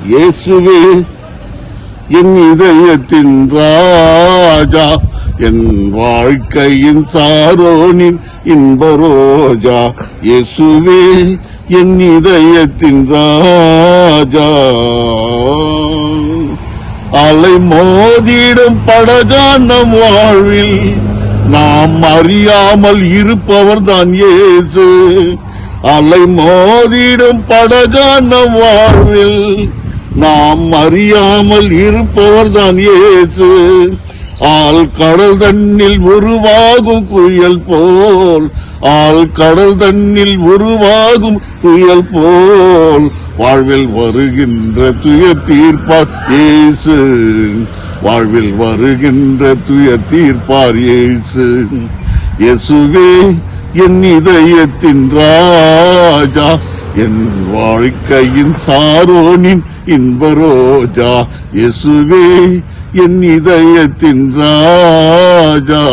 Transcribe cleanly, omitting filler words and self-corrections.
இயேசுவே என் இதயத்தின் ராஜா, என் வாழ்க்கையின் சாரோனின் இன்ப ரோஜா. இயேசுவே என் இதயத்தின் ராஜா. அலை மோதிடும் படகான வாழ்வில் நாம் அறியாமல் இருப்பவர் தான் இயேசு. அலை மோதிடும் படகான வாழ்வில் நாம் அறியாமல் இருப்பவர் தான் இயேசு. ஆள் கடல் தன்னில் உருவாகும் புயல் போல், ஆள் கடல் தன்னில் உருவாகும் புயல் போல் வாழ்வில் வருகின்ற துயர் தீர்ப்பார் இயேசு. வாழ்வில் வருகின்ற துயர் தீர்ப்பார் இயேசு. இயேசுவே என் இதயத்தின் ராஜா, என் வாழ்க்கையின் சாரோனின் இன்ப ரோஜா. இயேசுவே என் இதயத்தின் ராஜா.